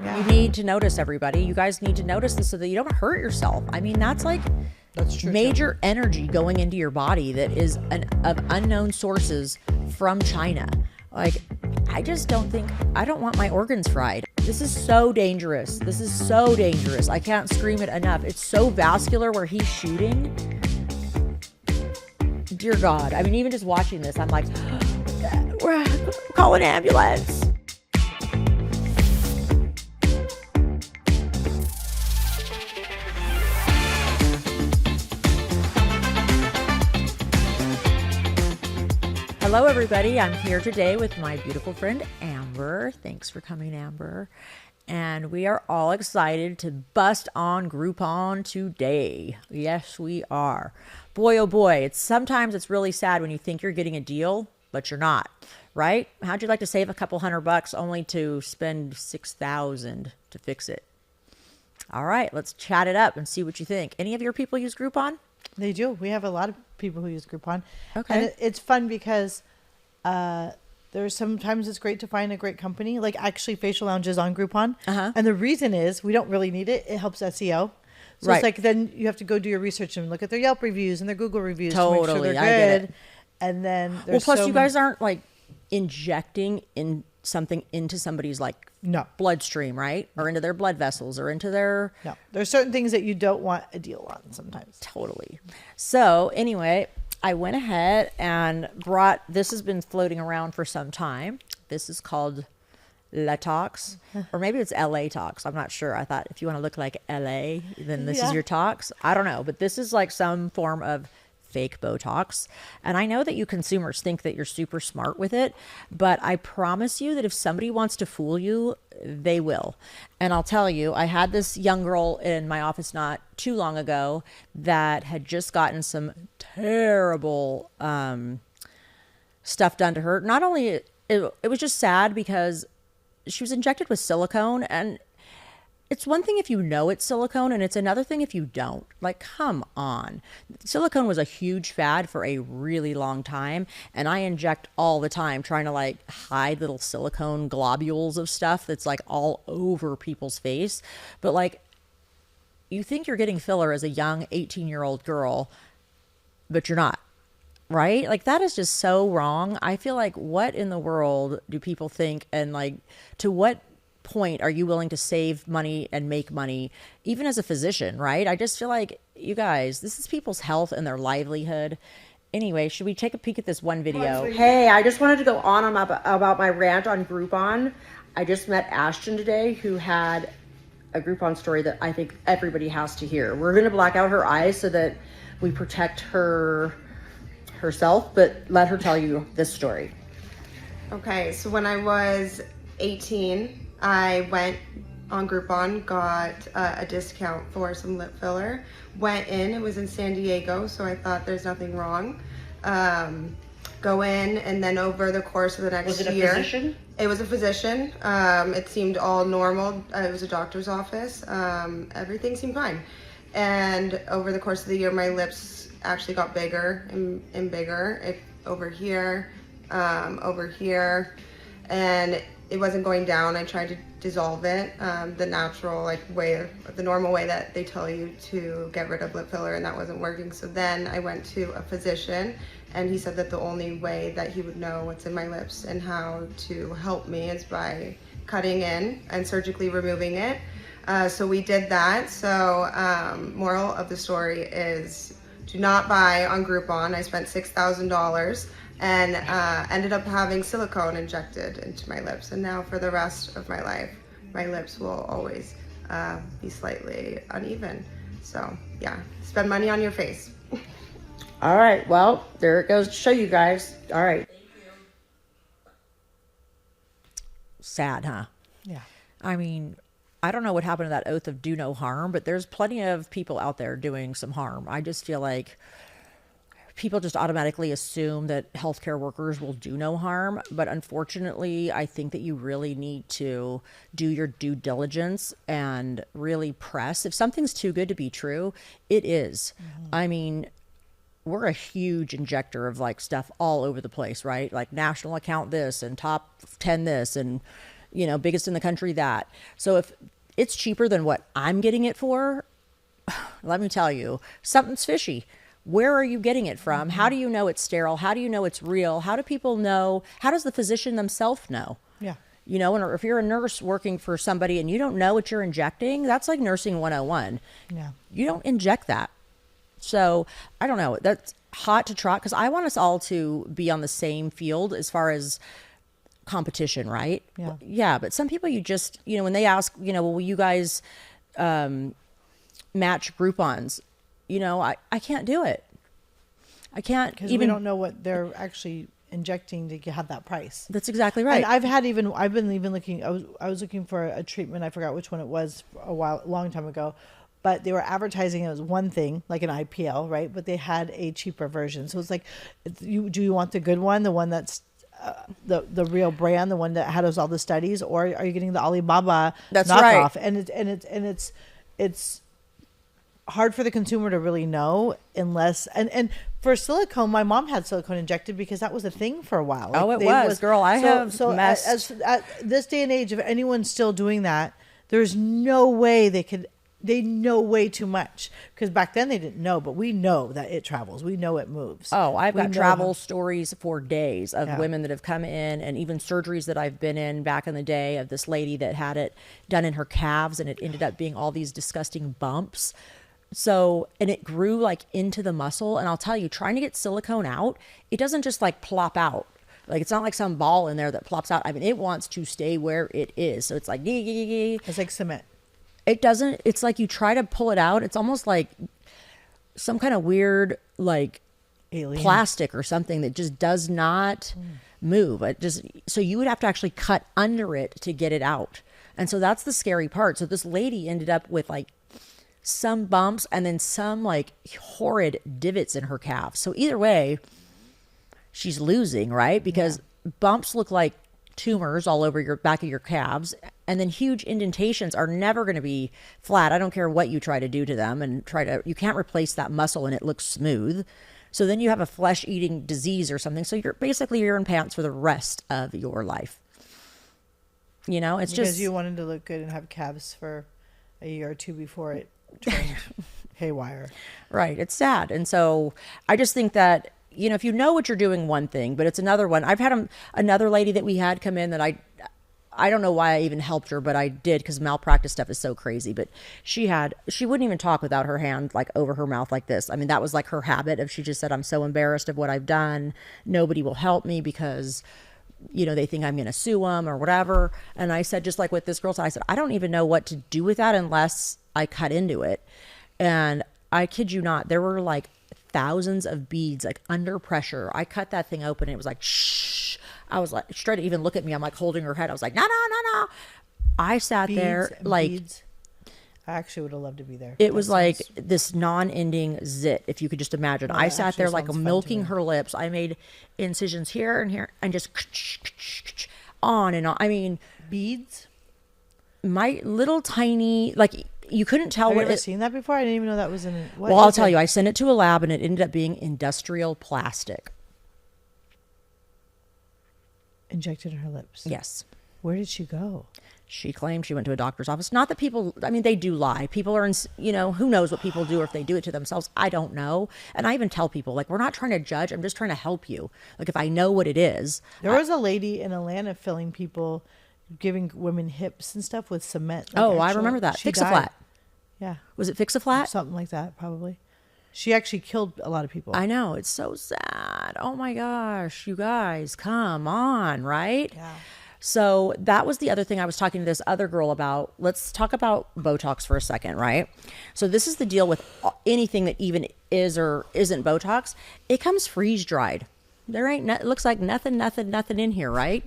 You need to notice, everybody. You guys need to notice this so that you don't hurt yourself. I mean, that's true, major energy going into your body that is of unknown sources from China. Like, I just don't want my organs fried. This is so dangerous. I can't scream it enough. It's so vascular where he's shooting. Dear God. I mean, even just watching this, I'm like, we're calling an ambulance. Hello, everybody. I'm here today with my beautiful friend, Amber. Thanks for coming, Amber. And we are all excited to bust on Groupon today. Yes, we are. Boy, oh boy, sometimes it's really sad when you think you're getting a deal, but you're not, right? How'd you like to save a couple $100 only to spend $6,000 to fix it? All right, let's chat it up and see what you think. Any of your people use Groupon? They do. We have a lot of people who use Groupon. Okay. And it's fun because there's sometimes it's great to find a great company. Like actually Facial Lounge is on Groupon. And the reason is we don't really need it. It helps SEO. So Right. it's like then you have to go do your research and look at their Yelp reviews and their Google reviews to make sure Totally, they're I get good. it. And then Well, plus you guys aren't like injecting in something into somebody's like No. bloodstream, right? Or into their blood vessels or into their... No. There's certain things that you don't want a deal on sometimes. Totally. So anyway, I went ahead and brought, this has been floating around for some time. This is called La Tox, or maybe it's LA Tox. I'm not sure. I thought if you want to look like LA, then this is your Tox. I don't know, but this is like some form of fake Botox. And I know that you consumers think that you're super smart with it, but I promise you that if somebody wants to fool you, they will. And I'll tell you, I had this young girl in my office not too long ago that had just gotten some terrible stuff done to her. Not only, it was just sad because she was injected with silicone, and it's one thing if you know it's silicone and it's another thing if you don't. Like, come on. Silicone was a huge fad for a really long time, and I inject all the time trying to like hide little silicone globules of stuff that's like all over people's face. But like, you think you're getting filler as a young 18-year-old girl, but you're not. Right? Like, that is just so wrong. I feel like, what in the world do people think? And like, to what point are you willing to save money and make money, even as a physician, right? I just feel like, you guys, this is people's health and their livelihood. Anyway, should we take a peek at this one video? Hey, I just wanted to go on about my rant on Groupon. I just met Ashton today, who had a Groupon story that I think everybody has to hear. We're going to black out her eyes so that we protect herself, but let her tell you this story. Okay, so when I was 18, I went on Groupon, got a discount for some lip filler. Went in, it was in San Diego, so I thought there's nothing wrong. Go in, and then over the course of the next year... Was it a physician? It was a physician. It seemed all normal. It was a doctor's office. Everything seemed fine. And over the course of the year, my lips actually got bigger and bigger. Over here, and it wasn't going down. I tried to dissolve it, the natural way, the normal way that they tell you to get rid of lip filler, and that wasn't working. So then I went to a physician, and he said that the only way that he would know what's in my lips and how to help me is by cutting in and surgically removing it. So we did that. So moral of the story is, do not buy on Groupon. I spent $6,000 and ended up having silicone injected into my lips. And now for the rest of my life, my lips will always be slightly uneven. So yeah, spend money on your face. All right, well, there it goes to show you guys. All right. Sad, huh? Yeah. I mean, I don't know what happened to that oath of do no harm, but there's plenty of people out there doing some harm. I just feel like people just automatically assume that healthcare workers will do no harm. But unfortunately, I think that you really need to do your due diligence and really press. If something's too good to be true, it is. Mm-hmm. I mean, we're a huge injector of like stuff all over the place, right? Like national account this and top 10 this and biggest in the country, that. So if it's cheaper than what I'm getting it for, let me tell you, something's fishy. Where are you getting it from? How do you know it's sterile? How do you know it's real? How do people know? How does the physician themselves know? Yeah. And if you're a nurse working for somebody and you don't know what you're injecting, that's like nursing 101. Yeah. You don't inject that. So I don't know. That's hot to trot because I want us all to be on the same field as far as competition, right? Yeah. Yeah. But some people, you just, when they ask, well, will you guys match Groupons? I can't do it. I can't Because even. we don't know what they're actually injecting to have that price. That's exactly right. And I've been even looking. I was looking for a treatment. I forgot which one it was a long time ago, but they were advertising it was one thing like an IPL, right? But they had a cheaper version. So it's like, do you want the good one, the one that's the real brand, the one that has all the studies, or are you getting the Alibaba That's knockoff? right. It's hard for the consumer to really know unless and for silicone, my mom had silicone injected because that was a thing for a while. It was, girl. I have messed. As at this day and age, if anyone's still doing that, there's no way they know way too much, because back then they didn't know, but we know that it travels. We know it moves. Oh, I've We got know travel stories for days of Yeah. women that have come in, and even surgeries that I've been in back in the day, of this lady that had it done in her calves and it ended up being all these disgusting bumps. So, and it grew like into the muscle. And I'll tell you, trying to get silicone out, it doesn't just like plop out. Like, it's not like some ball in there that plops out. I mean, it wants to stay where it is. So it's like, It's like cement. it doesn't, it's like you try to pull it out. It's almost like some kind of weird, like Alien. plastic or something that just does not move. It just, so you would have to actually cut under it to get it out. And so that's the scary part. So this lady ended up with like some bumps and then some like horrid divots in her calf. So either way, she's losing, right? Because bumps look like tumors all over your back of your calves, and then huge indentations are never going to be flat. I don't care what you try to do to them, and you can't replace that muscle and it looks smooth. So then you have a flesh-eating disease or something. So you're in pants for the rest of your life. It's Because just you wanted to look good and have calves for a year or two before it turned haywire. right. It's sad. And so I just think that, if you know what you're doing, one thing, but it's another one. I've had another lady that we had come in that I don't know why I even helped her, but I did, because malpractice stuff is so crazy. But she wouldn't even talk without her hand like over her mouth like this. I mean, that was like her habit. She just said, I'm so embarrassed of what I've done. Nobody will help me because, they think I'm going to sue them or whatever. And I said, just like with this girl, I said, I don't even know what to do with that unless I cut into it. And I kid you not, there were like thousands of beads, like under pressure. I cut that thing open and it was like, shh. I was like, she tried to even look at me. I'm like holding her head. I was like, no. I sat there like, beads. I actually would have loved to be there. it was like this non-ending zit, if you could just imagine. I sat there like milking her lips. I made incisions here and here and just on and on. I mean, beads. my little tiny, like, you couldn't tell Have you what ever seen that before? I didn't even know that was in it. Well, I'll tell you, I sent it to a lab and it ended up being industrial plastic. Injected in her lips. Yes. Where did she go? She claimed she went to a doctor's office. Not that people, I mean, they do lie. People are, who knows what people do, or if they do it to themselves. I don't know. And I even tell people, like, we're not trying to judge. I'm just trying to help you. Like, if I know what it is. There was a lady in Atlanta filling people, giving women hips and stuff with cement. Like I remember that. she Fix a died. Flat. Yeah. Was it Fix a Flat? Something like that, probably. She actually killed a lot of people. I know. It's so sad. Oh my gosh. You guys, come on, right? Yeah. So that was the other thing I was talking to this other girl about. Let's talk about Botox for a second, right? So this is the deal with anything that even is or isn't Botox. It comes freeze dried. There ain't, it looks like nothing in here, right?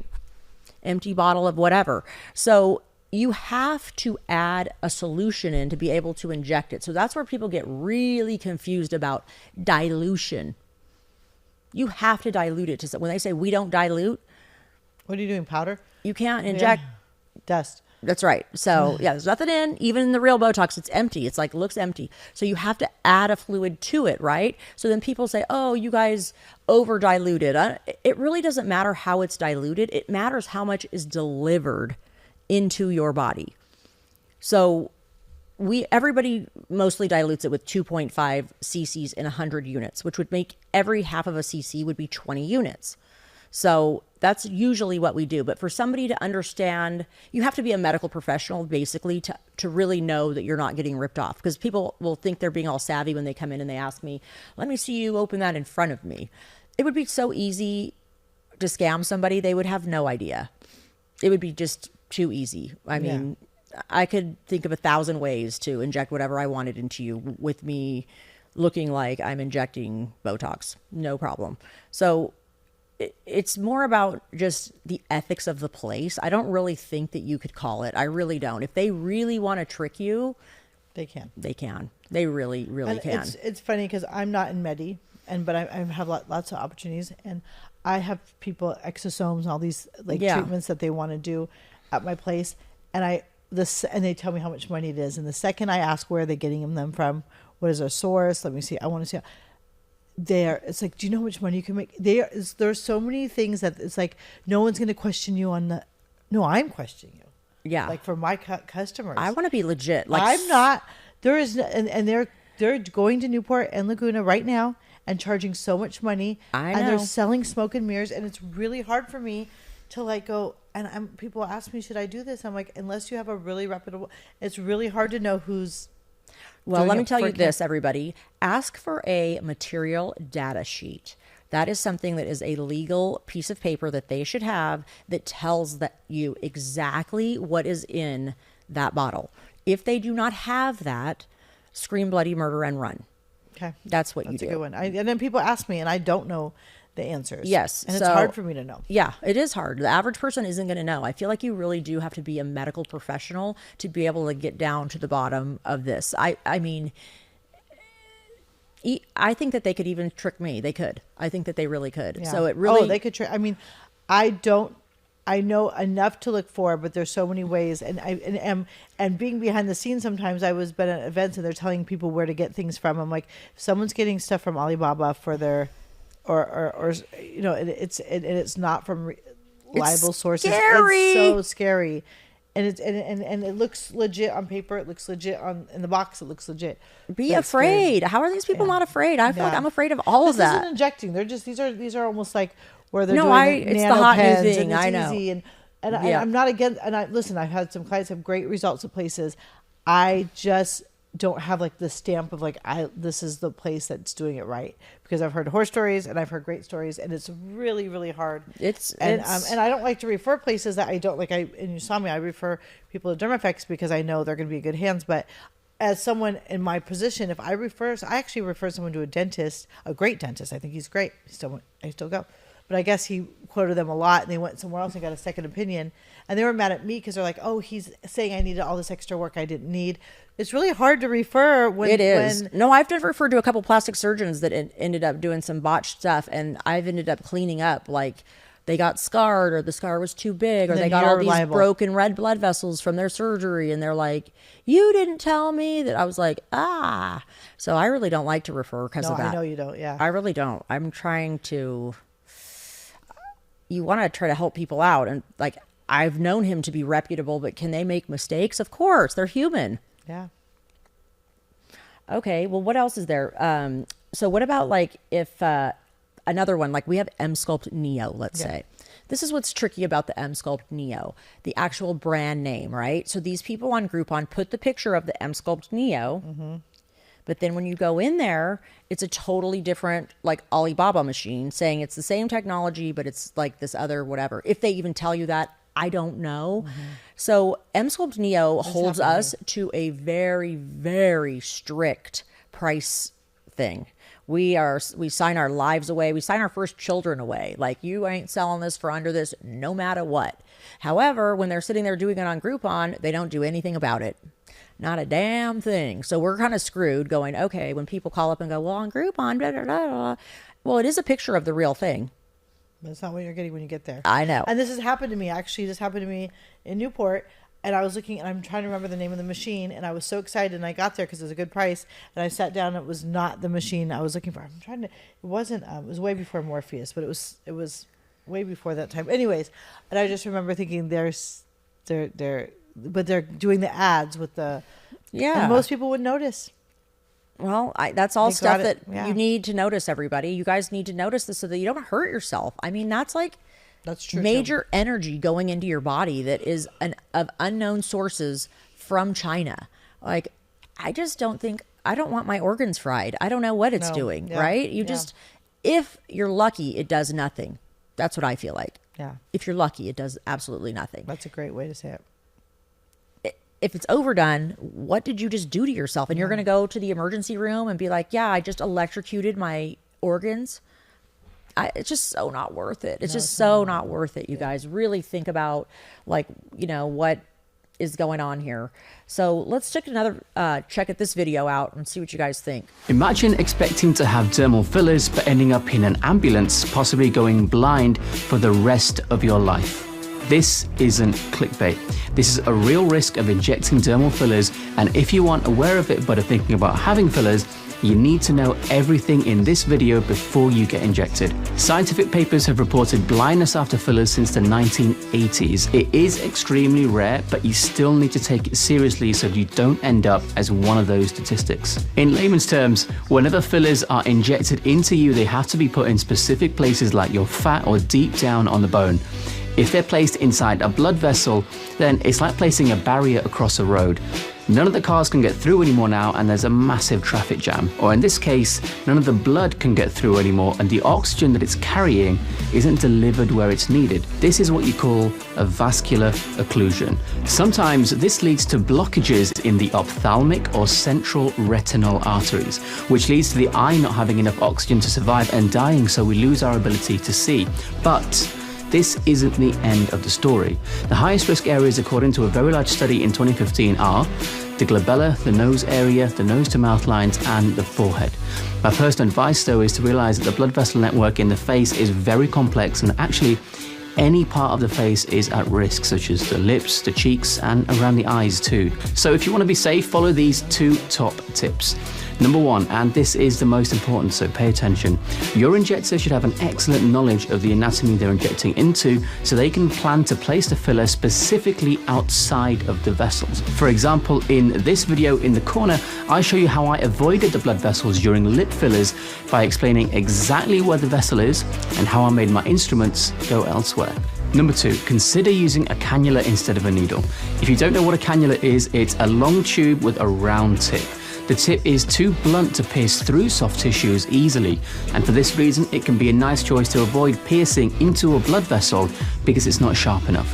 Empty bottle of whatever. So you have to add a solution in to be able to inject it. So that's where people get really confused about dilution. You have to dilute it. When they say we don't dilute, What are you doing? Powder? you can't inject. Dust. That's right. So yeah, there's nothing in. Even in the real Botox, it's empty. It's like, looks empty. So you have to add a fluid to it, right? So then people say, oh, you guys over diluted. It really doesn't matter how it's diluted. It matters how much is delivered into your body. So everybody mostly dilutes it with 2.5 cc's in 100 units, which would make every half of a cc would be 20 units. So that's usually what we do. But for somebody to understand, you have to be a medical professional basically to really know that you're not getting ripped off, because people will think they're being all savvy when they come in and they ask me, let me see you open that in front of me. It would be so easy to scam somebody. They would have no idea. It would be just too easy. I mean, I could think of 1,000 ways to inject whatever I wanted into you with me looking like I'm injecting Botox. No problem. So it's more about just the ethics of the place. I don't really think that you could call it. I really don't. If they really want to trick you, they can. They can. They really, really and can. It's funny because I'm not in Medi, but I have lots of opportunities, and I have people exosomes, all these treatments that they want to do at my place, and they tell me how much money it is, and the second I ask where are they getting them from, what is their source, let me see, I want to see. It's like, do you know how much money you can make? There's so many things that it's like no one's going to question you on no, I'm questioning you. Yeah, like for my customers, I want to be legit. Like I'm not. There is, and they're going to Newport and Laguna right now and charging so much money. I know. And they're selling smoke and mirrors, and it's really hard for me to go. And people ask me, should I do this? I'm like, unless you have a really reputable, it's really hard to know who's. Well, let me tell you this, everybody. Ask for a material data sheet. That is something that is a legal piece of paper that they should have that tells you exactly what is in that bottle. If they do not have that, scream bloody murder and run. Okay. That's what you do. That's a good one. And then people ask me, and I don't know the answers. Yes. And it's hard for me to know. Yeah, it is hard. The average person isn't going to know. I feel like you really do have to be a medical professional to be able to get down to the bottom of this. I mean, I think that they could even trick me. They could. I think that they really could. Yeah. So it really... Oh, they could trick. I mean, I know enough to look for, but there's so many ways. And being behind the scenes, sometimes I was been at events and they're telling people where to get things from. I'm like, if someone's getting stuff from Alibaba for their... Or it's not from reliable sources. Scary. It's so scary, and it looks legit on paper. It looks legit in the box. It looks legit. Be afraid. How are these people not afraid? I feel like I'm afraid of all of that. This isn't injecting. They're just these are almost like where they're it's the hot new thing. And it's I know. easy and I'm not against. And I've had some clients have great results at places. I just don't have the stamp of this is the place that's doing it right, because I've heard horror stories and I've heard great stories, and it's really, really hard. And I don't like to refer places that I don't like. And you saw me, I refer people to Dermafex because I know they're going to be in good hands. But as someone in my position, if I actually refer someone to a dentist, a great dentist. I think he's great. I still go. But I guess he quoted them a lot, and they went somewhere else and got a second opinion. And they were mad at me because they're like, oh, he's saying I needed all this extra work I didn't need. It's really hard to refer when... It is. No, I've referred to a couple plastic surgeons that ended up doing some botched stuff, and I've ended up cleaning up. Like, they got scarred, or the scar was too big, or they got all these broken red blood vessels from their surgery, and they're like, you didn't tell me that. I was like, ah. So I really don't like to refer because of that. I know you don't, yeah. I really don't. I'm trying to... You want to try to help people out, and I've known him to be reputable, but can they make mistakes? Of course, they're human. Yeah. Okay, well, what else is there? So what about if another one, we have M-Sculpt Neo, let's say. This is what's tricky about the M-Sculpt Neo, the actual brand name, right? So these people on Groupon put the picture of the M-Sculpt Neo, but then when you go in there, it's a totally different, Alibaba machine saying it's the same technology, but it's this other whatever. If they even tell you that, I don't know. So M-Sculpt Neo holds us to a very, very strict price thing. We sign our lives away. We sign our first children away. You ain't selling this for under this, no matter what. However, when they're sitting there doing it on Groupon, they don't do anything about it. Not a damn thing. So we're kind of screwed going, okay, when people call up and go, well, on Groupon, blah, blah, blah, blah. Well, it is a picture of the real thing. That's not what you're getting when you get there. I know. And this has happened to me, actually. This happened to me in Newport. And I was looking, and I'm trying to remember the name of the machine. And I was so excited, and I got there because it was a good price. And I sat down, and it was not the machine I was looking for. It wasn't, it was way before Morpheus, but it was way before that time. Anyways, and I just remember thinking, there's but they're doing the ads with the, Yeah. and most people would notice. Well, that's all They stuff got that it, yeah. you need to notice, everybody. You guys need to notice this so that you don't hurt yourself. I mean, that's like That's true. major energy going into your body that is of unknown sources from China. Like, I just don't think, I don't want my organs fried. I don't know what it's No. doing, Yeah. right? You Yeah. just, if you're lucky, it does nothing. That's what I feel like. Yeah, If you're lucky, it does absolutely nothing. that's a great way to say it. If it's overdone, what did you just do to yourself? And you're going to go to the emergency room and be like, yeah, I just electrocuted my organs. It's just so not worth it. It's just so not worth it. You guys really think about, like, you know, what is going on here. So let's check another check at this video out and see what you guys think. Imagine expecting to have dermal fillers but ending up in an ambulance, possibly going blind for the rest of your life. This isn't clickbait. This is a real risk of injecting dermal fillers, and if you aren't aware of it but are thinking about having fillers, you need to know everything in this video before you get injected. Scientific papers have reported blindness after fillers since the 1980s. It is extremely rare, but you still need to take it seriously so you don't end up as one of those statistics. In layman's terms, whenever fillers are injected into you, they have to be put in specific places like your fat or deep down on the bone. If they're placed inside a blood vessel, then it's like placing a barrier across a road. None of the cars can get through anymore now, and there's a massive traffic jam. Or in this case, none of the blood can get through anymore, and the oxygen that it's carrying isn't delivered where it's needed. This is what you call a vascular occlusion. Sometimes this leads to blockages in the ophthalmic or central retinal arteries, which leads to the eye not having enough oxygen to survive and dying, so we lose our ability to see. But this isn't the end of the story. The highest risk areas, according to a very large study in 2015, are the glabella, the nose area, the nose to mouth lines, and the forehead. My personal advice, though, is to realize that the blood vessel network in the face is very complex, and actually any part of the face is at risk, such as the lips, the cheeks, and around the eyes too. So if you want to be safe, follow these 2 top tips. Number 1, and this is the most important, so pay attention. Your injector should have an excellent knowledge of the anatomy they're injecting into, so they can plan to place the filler specifically outside of the vessels. For example, in this video in the corner, I show you how I avoided the blood vessels during lip fillers by explaining exactly where the vessel is and how I made my instruments go elsewhere. Number 2, consider using a cannula instead of a needle. If you don't know what a cannula is, it's a long tube with a round tip. The tip is too blunt to pierce through soft tissues easily, and for this reason it can be a nice choice to avoid piercing into a blood vessel because it's not sharp enough.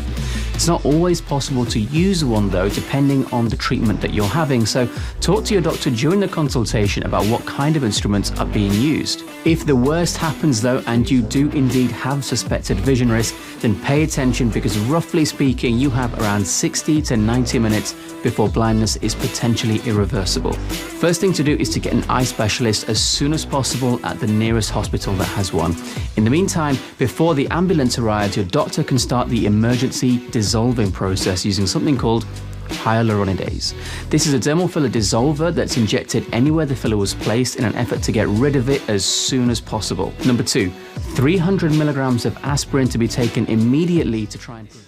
It's not always possible to use one though, depending on the treatment that you're having, so talk to your doctor during the consultation about what kind of instruments are being used. If the worst happens though, and you do indeed have suspected vision risk, then pay attention because roughly speaking, you have around 60 to 90 minutes before blindness is potentially irreversible. First thing to do is to get an eye specialist as soon as possible at the nearest hospital that has one. In the meantime, before the ambulance arrives, your doctor can start the emergency dissolving process using something called hyaluronidase. This is a dermal filler dissolver that's injected anywhere the filler was placed in an effort to get rid of it as soon as possible. Number 2, 300 milligrams of aspirin to be taken immediately to try and prevent.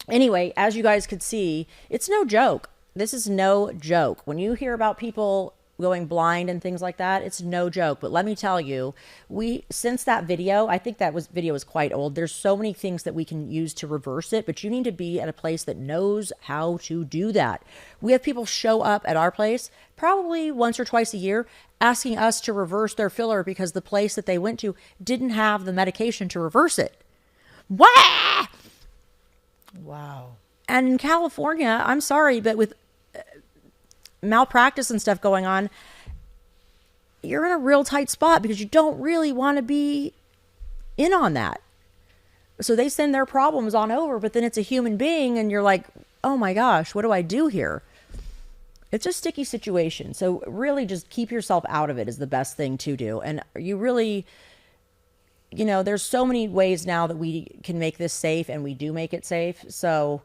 Anyway, as you guys could see, it's no joke. This is no joke. When you hear about people going blind and things like that, it's no joke. But let me tell you, since that video, I think that video was quite old. There's so many things that we can use to reverse it, but you need to be at a place that knows how to do that. We have people show up at our place probably once or twice a year asking us to reverse their filler because the place that they went to didn't have the medication to reverse it. Wah! Wow. And in California, I'm sorry, but with malpractice and stuff going on, you're in a real tight spot because you don't really want to be in on that. So they send their problems on over, but then it's a human being and you're like, oh my gosh, what do I do here? It's a sticky situation. So really just keep yourself out of it is the best thing to do. And you really, you know, there's so many ways now that we can make this safe, and we do make it safe. So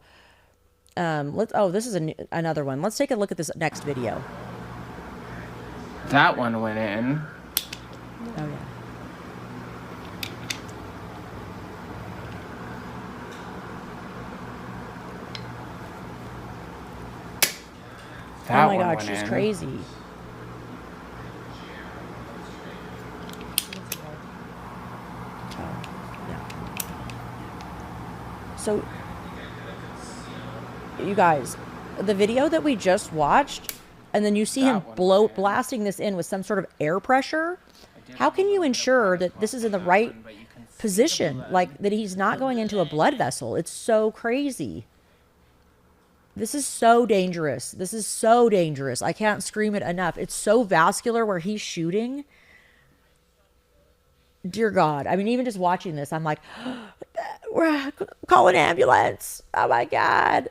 this is another one. Let's take a look at this next video. That one went in. Oh yeah. That oh my one God, went she's in. crazy. So, you guys, the video that we just watched, and then you see him blasting this in with some sort of air pressure. How can you ensure that this is in the right position? Like, that he's not going into a blood vessel? It's so crazy. This is so dangerous. This is so dangerous. I can't scream it enough. It's so vascular where he's shooting. Dear God. I mean, even just watching this, I'm like, we're calling an ambulance. Oh my God.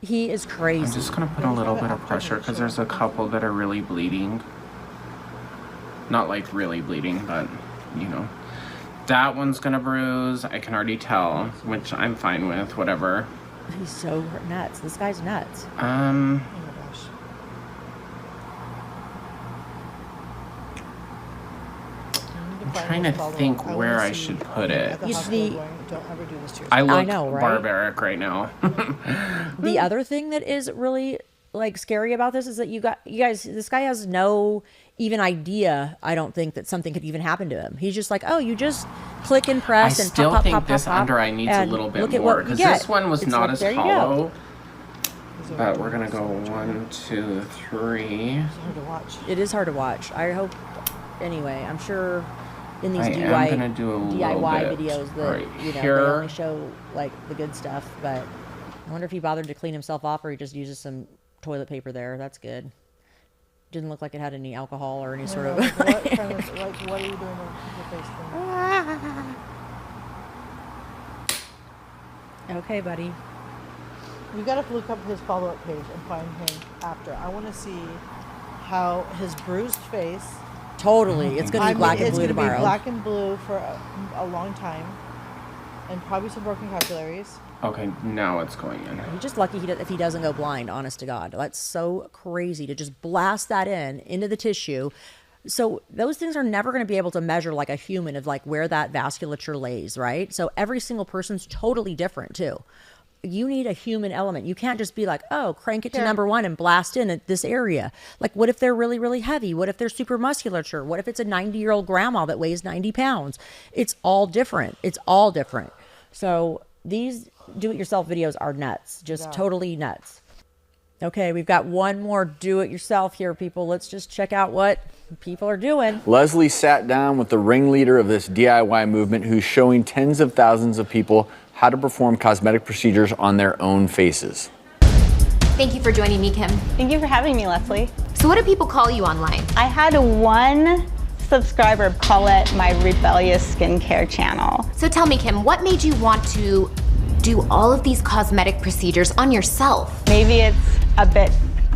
He is crazy. I'm just going to put a little bit of pressure because there's a couple that are really bleeding. Not like really bleeding, but you know. That one's going to bruise. I can already tell, which I'm fine with, whatever. He's so nuts. This guy's nuts. Oh my gosh. I'm trying to think where I should put it. You see, don't ever do this to yourself. I look know, right? barbaric right now. The other thing that is really like scary about this is that you guys, this guy has no even idea, I don't think, that something could even happen to him. He's just like, oh, you just click and press I and still pop, think pop, this pop, pop, under eye needs a little bit look at more what you because get. this one was It's not like, as there you go. hollow. But we're gonna go 1, 2, 3. It's hard to watch. It is hard to watch. I hope, anyway, I'm sure in these I am DIY, gonna do a little DIY bit videos that, right you know, here. they only show like the good stuff, but I wonder if he bothered to clean himself off or he just uses some toilet paper there. That's good. Didn't look like it had any alcohol or any sort of... What are you doing with your face thing? Okay, buddy. You gotta look up his follow-up page and find him after. I want to see how his bruised face. Totally. It's going to be black and blue It's tomorrow. gonna be black and blue for a long time, and probably some broken capillaries. Okay, now it's going in. He's just lucky if he doesn't go blind, honest to God. That's so crazy to just blast that into the tissue. So those things are never going to be able to measure like a human of like where that vasculature lays, right? So every single person's totally different too. You need a human element. You can't just be like, oh, crank it to number 1 and blast in at this area. Like, what if they're really, really heavy? What if they're super musculature? What if it's a 90-year-old grandma that weighs 90 pounds? It's all different. It's all different. So these do-it-yourself videos are nuts, just totally nuts. Okay, we've got one more do-it-yourself here, people. Let's just check out what people are doing. Leslie sat down with the ringleader of this DIY movement who's showing tens of thousands of people how to perform cosmetic procedures on their own faces. Thank you for joining me, Kim. Thank you for having me, Leslie. So what do people call you online? I had one subscriber call it my rebellious skincare channel. So tell me, Kim, what made you want to do all of these cosmetic procedures on yourself? Maybe it's a bit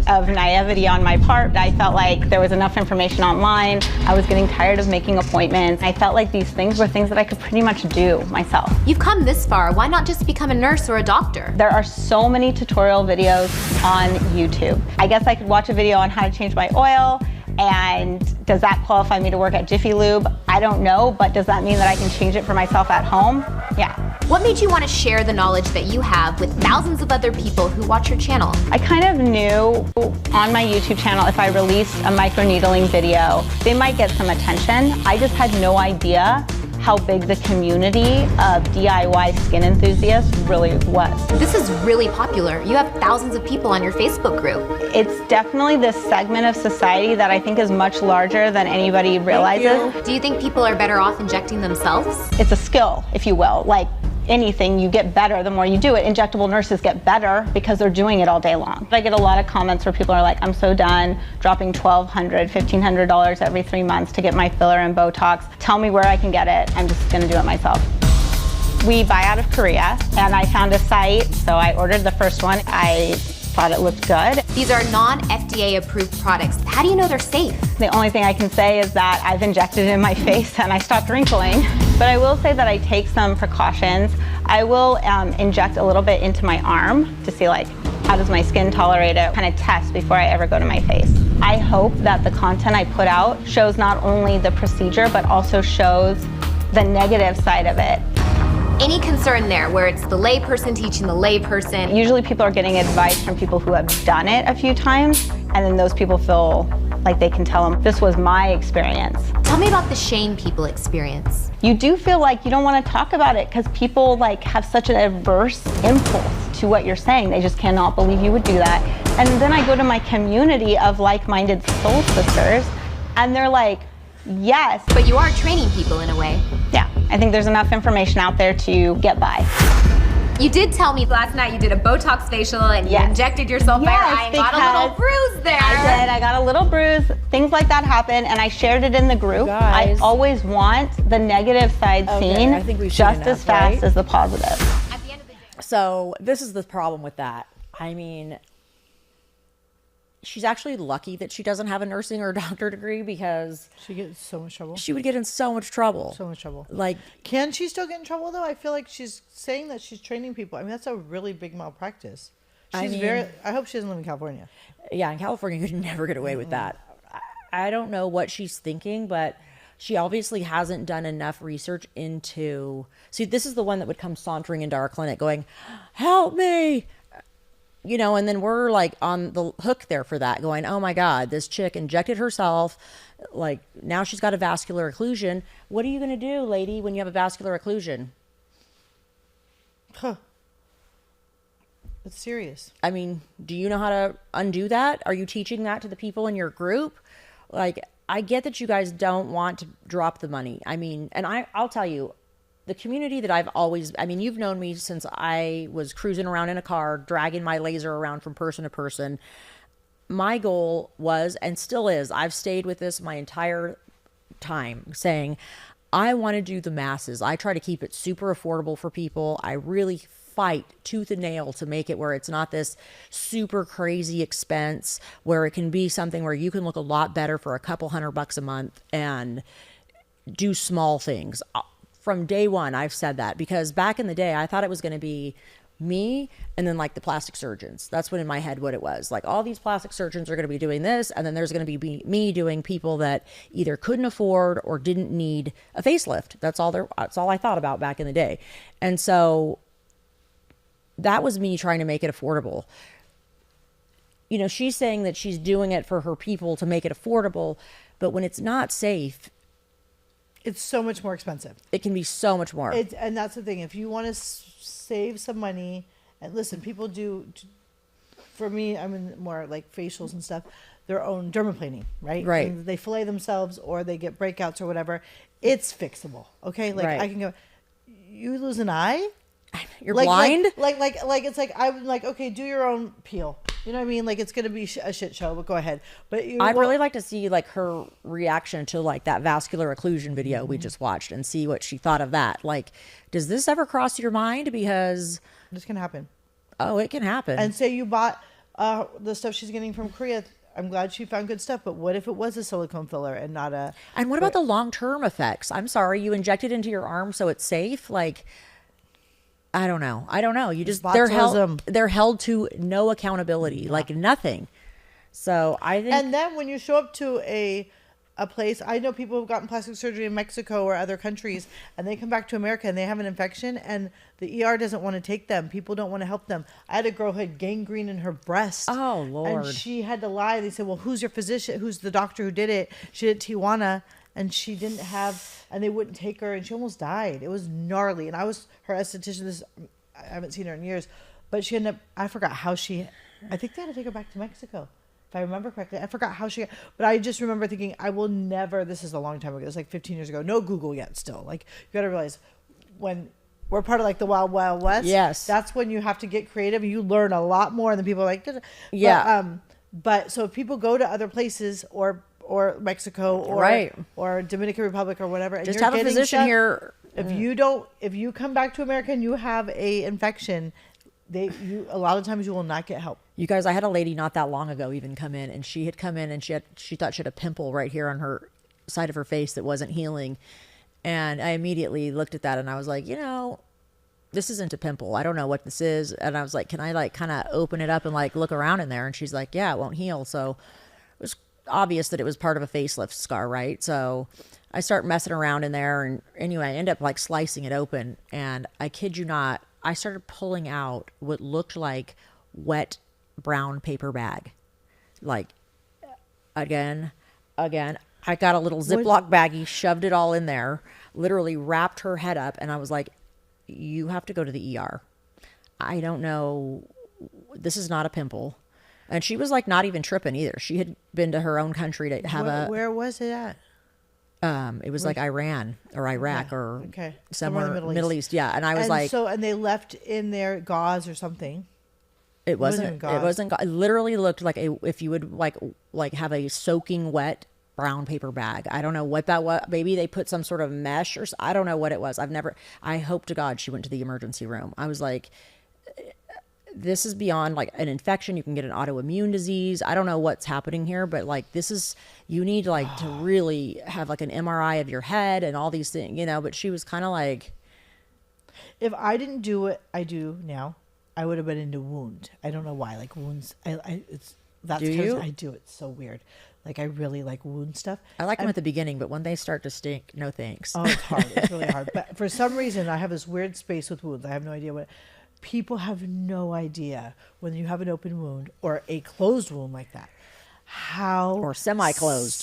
of naivety on my part. I felt like there was enough information online. I was getting tired of making appointments. I felt like these things were things that I could pretty much do myself. You've come this far. Why not just become a nurse or a doctor? There are so many tutorial videos on YouTube. I guess I could watch a video on how to change my oil, and does that qualify me to work at Jiffy Lube? I don't know, but does that mean that I can change it for myself at home? Yeah. What made you want to share the knowledge that you have with thousands of other people who watch your channel? I kind of knew on my YouTube channel if I released a microneedling video, they might get some attention. I just had no idea how big the community of DIY skin enthusiasts really was. This is really popular. You have thousands of people on your Facebook group. It's definitely this segment of society that I think is much larger than anybody realizes. Do you think people are better off injecting themselves? It's a skill, if you will. Like anything, you get better the more you do it. Injectable nurses get better because they're doing it all day long. I get a lot of comments where people are like, I'm so done dropping $1,200, $1,500 every 3 months to get my filler and Botox. Tell me where I can get it. I'm just gonna do it myself. We buy out of Korea, and I found a site, so I ordered the first one. I thought it looked good. These are non-FDA approved products. How do you know they're safe? The only thing I can say is that I've injected it in my face and I stopped wrinkling. But I will say that I take some precautions. I will inject a little bit into my arm to see like, how does my skin tolerate it? Kind of test before I ever go to my face. I hope that the content I put out shows not only the procedure, but also shows the negative side of it. Any concern there where it's the layperson teaching the layperson? Usually people are getting advice from people who have done it a few times, and then those people feel like they can tell them, this was my experience. Tell me about the shame people experience. You do feel like you don't want to talk about it because people like have such an adverse impulse to what you're saying. They just cannot believe you would do that. And then I go to my community of like-minded soul sisters, and they're like, yes. But you are training people in a way. Yeah, I think there's enough information out there to get by. You did tell me last night you did a Botox facial and you injected yourself by your eye and got a little bruise there. I did. I got a little bruise. Things like that happen, and I shared it in the group. Guys. I always want the negative side seen I think we've just seen as enough, fast right? as the positive. At the end of the day. So this is the problem with that. I mean, she's actually lucky that she doesn't have a nursing or a doctor degree, because She gets so much trouble. she would get in so much trouble. So much trouble. Like, Can she still get in trouble though? I feel like she's saying that she's training people. I mean, that's a really big malpractice. I She's mean- very. I hope she doesn't live in California. yeah, in California, you could never get away with that. I don't know what she's thinking, but she obviously hasn't done enough research into. See, this is the one that would come sauntering into our clinic going, help me. You know, and then we're like on the hook there for that, going, oh my God, this chick injected herself. Like, now she's got a vascular occlusion. What are you going to do, lady, when you have a vascular occlusion? Huh. It's serious. I mean, do you know how to undo that? Are you teaching that to the people in your group? Like, I get that you guys don't want to drop the money. I mean, and I'll tell you, the community that I've always, I mean, you've known me since I was cruising around in a car, dragging my laser around from person to person. My goal was, and still is, I've stayed with this my entire time, saying, I want to do the masses. I try to keep it super affordable for people. I really fight tooth and nail to make it where it's not this super crazy expense, where it can be something where you can look a lot better for a couple $100 a month and do small things. From day one, I've said that, because back in the day, I thought it was going to be me and then like the plastic surgeons. That's what in my head what it was. Like, all these plastic surgeons are going to be doing this, and then there's going to be me doing people that either couldn't afford or didn't need a facelift. That's all I thought about back in the day. And so that was me trying to make it affordable. You know, she's saying that she's doing it for her people to make it affordable, but when it's not safe, It's so much more expensive. it can be so much more. And that's the thing. If you want to save some money, and listen, people do. For me, I'm in more like facials and stuff. Their own dermaplaning, right? Right. And they fillet themselves, or they get breakouts or whatever. It's fixable. Okay. Like, Right. I can go. You lose an eye. You're Like, blind? Like it's like I'm like, okay, do your own peel. You know what I mean? Like, it's gonna be a shit show, but go ahead. But I'd really like to see like her reaction to like that vascular occlusion video Mm-hmm. we just watched, and see what she thought of that. Like, does this ever cross your mind? Because, this can happen. oh, it can happen. And say you bought the stuff she's getting from Korea. I'm glad she found good stuff, but what if it was a silicone filler and not a? And what about the long-term effects? I'm sorry, you inject it into your arm so it's safe. Like, I don't know. You just, botulism. they're held to no accountability, like nothing. So I think, And then when you show up to a place, I know people who've gotten plastic surgery in Mexico or other countries, and they come back to America and they have an infection, and the ER doesn't want to take them. People don't want to help them. I had a girl who had gangrene in her breast. Oh, Lord. And she had to lie. They said, well, who's your physician? Who's the doctor who did it? She did Tijuana, and she didn't have, and they wouldn't take her, and she almost died. It was gnarly. And I was her esthetician. I haven't seen her in years, but she ended up, I forgot how I think they had to take her back to Mexico. If I remember correctly. I forgot how but I just remember thinking, I will never, this is a long time ago. It was like 15 years ago. No Google yet still. Like, you got to realize, when we're part of like the Wild Wild West. Yes. That's when you have to get creative. You learn a lot more than people are like, Yeah. But so if people go to other places or Mexico or Right. or Dominican Republic or whatever, and just you're have a getting physician stuff, here. if you come back to America and you have a infection, a lot of times you will not get help. You guys, I had a lady not that long ago even come in, and she had come in and she thought she had a pimple right here on her side of her face that wasn't healing. And I immediately looked at that and I was like, this isn't a pimple. I don't know what this is. And I was like, can I like kind of open it up and like look around in there? And she's like, yeah, it won't heal. So it was obvious that it was part of a facelift scar, right? So I start messing around in there, and anyway, I end up like slicing it open, and I kid you not, I started pulling out what looked like wet brown paper bag. Like, again, I got a little Ziploc baggie, shoved it all in there, literally wrapped her head up, and I was like, you have to go to the ER. I don't know. This is not a pimple. And she was like not even tripping either. She had been to her own country to have Where was it at? It was like Iran or Iraq or somewhere in the Middle East. Yeah. And I was like, and they left in there gauze or something. It wasn't gauze. It literally looked like if you would like have a soaking wet brown paper bag. I don't know what that was. Maybe they put some sort of mesh or I don't know what it was. I hope to God she went to the emergency room. I was like, this is beyond like an infection. You can get an autoimmune disease. I don't know what's happening here, but like you need like to really have like an MRI of your head and all these things, you know, but she was kind of like. If I didn't do what I do now, I would have been into wound. I don't know why. Like wounds, that's because I do it. It's so weird. Like I really like wound stuff. I like them at the beginning, but when they start to stink, no thanks. Oh, it's hard. It's really hard. But for some reason, I have this weird space with wounds. I have no idea what. People have no idea when you have an open wound or a closed wound like that, how or semi-closed,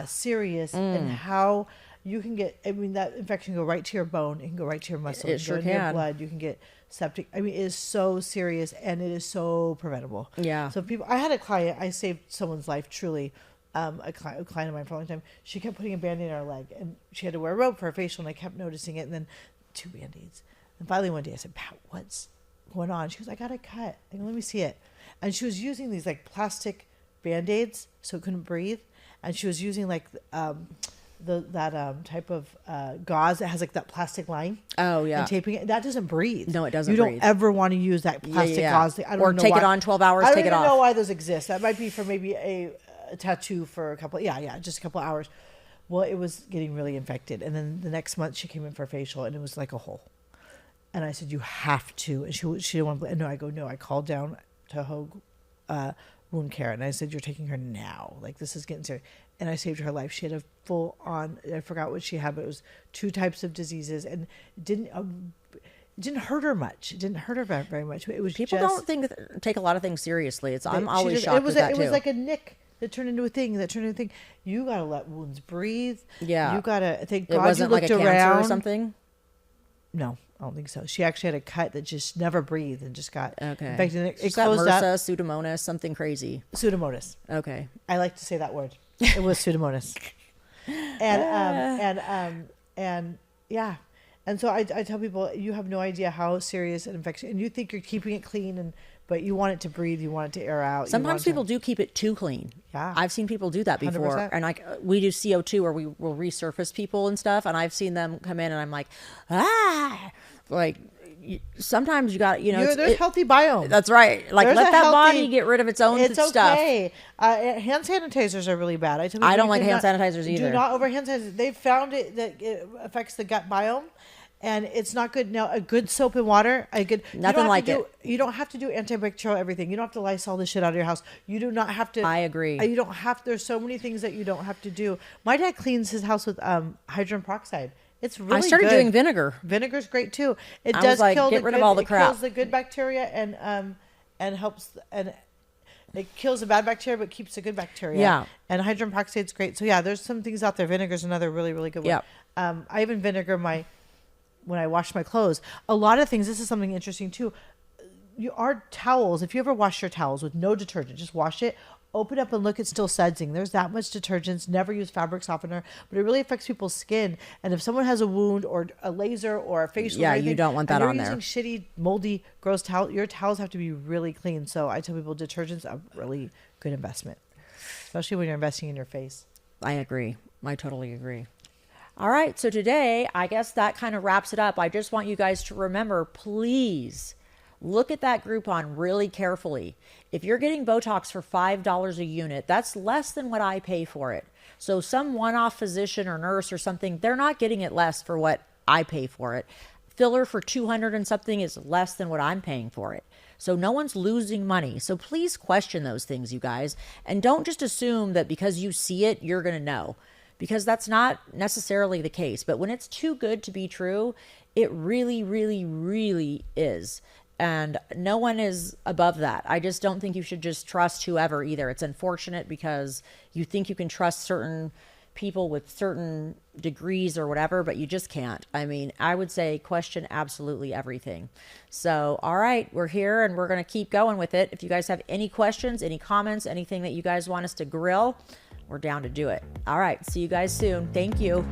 serious, and how you can get. I mean, that infection can go right to your bone. It can go right to your muscle. It sure can. can. Your blood. You can get septic. I mean, it is so serious and it is so preventable. Yeah. So I had a client. I saved someone's life. Truly, a client of mine for a long time. She kept putting a Band-Aid on her leg, and she had to wear a robe for her facial. And I kept noticing it, and then 2 Band-Aids. And finally, one day, I said, "Pat, what's going on?" She goes, "I got a cut." I go, "Let me see it." And she was using these like plastic Band-Aids so it couldn't breathe, and she was using like that type of gauze that has like that plastic line. Oh yeah, and taping it. That doesn't breathe. No, it doesn't. You don't ever want to use that plastic gauze. I don't or know take why. it on 12 hours. I take it don't off. even know why those exist. That might be for maybe a tattoo for a couple. just a couple hours. Well, it was getting really infected, and then the next month she came in for a facial, and it was like a hole. And I said, "You have to." And she didn't want to. No, I go, "No." I called down to Hogue Wound Care, and I said, "You're taking her now. Like this is getting serious." And I saved her life. She had a full on. I forgot what she had, but it was 2 types of diseases, and it didn't hurt her much. It didn't hurt her very much. It was people just, don't take a lot of things seriously. I'm always shocked with that too. It was like a nick that turned into a thing. You gotta let wounds breathe. Yeah, you gotta thank God you wasn't looked like a around. cancer or something. No, I don't think so. She actually had a cut that just never breathed and just got infected. It got closed MRSA, up. Pseudomonas, something crazy. Pseudomonas. Okay. I like to say that word. It was Pseudomonas. And yeah. And so I tell people, you have no idea how serious an infection, and you think you're keeping it clean, but you want it to breathe, you want it to air out. Sometimes people do keep it too clean. Yeah. I've seen people do that before. 100%. And we do CO2 where we will resurface people and stuff. And I've seen them come in and I'm like, like sometimes you got, there's healthy biome. That's right. Like let that body get rid of its own stuff. Okay. Hand sanitizers are really bad. I don't like hand sanitizers either. Do not over hand sanitize. They've found that it affects the gut biome. And it's not good. Now, a good soap and water, nothing like it. You don't have to do antibacterial everything. You don't have to Lysol the shit out of your house. You do not have to. I agree. You don't have. There's so many things that you don't have to do. My dad cleans his house with hydrogen peroxide. It's really. I started doing vinegar. Vinegar's great too. It I does was like, kill get rid of all the crap. It kills the good bacteria and helps and. It kills the bad bacteria, but keeps the good bacteria. Yeah. And hydrogen peroxide's great. So yeah, there's some things out there. Vinegar's another really, really good one. Yeah. I even vinegar when I wash my clothes. A lot of things, this is something interesting too. Our towels, if you ever wash your towels with no detergent, just wash it, open up and look, it's still sudsing. There's that much detergents. Never use fabric softener, but it really affects people's skin. And if someone has a wound or a laser or a facial, you don't want that on there. You're using shitty, moldy, gross towel. Your towels have to be really clean. So I tell people detergent's a really good investment, especially when you're investing in your face. I agree. I totally agree. All right. So today, I guess that kind of wraps it up. I just want you guys to remember, please look at that Groupon really carefully. If you're getting Botox for $5 a unit, that's less than what I pay for it. So some one-off physician or nurse or something, they're not getting it less for what I pay for it. Filler for $200 and something is less than what I'm paying for it. So no one's losing money. So please question those things, you guys. And don't just assume that because you see it, you're going to know, because that's not necessarily the case. But when it's too good to be true, it really, really, really is. And no one is above that. I just don't think you should just trust whoever either. It's unfortunate because you think you can trust certain people with certain degrees or whatever, but you just can't. I mean, I would say question absolutely everything. So, all right, we're here and we're going to keep going with it. If you guys have any questions, any comments, anything that you guys want us to grill, we're down to do it. All right, see you guys soon. Thank you.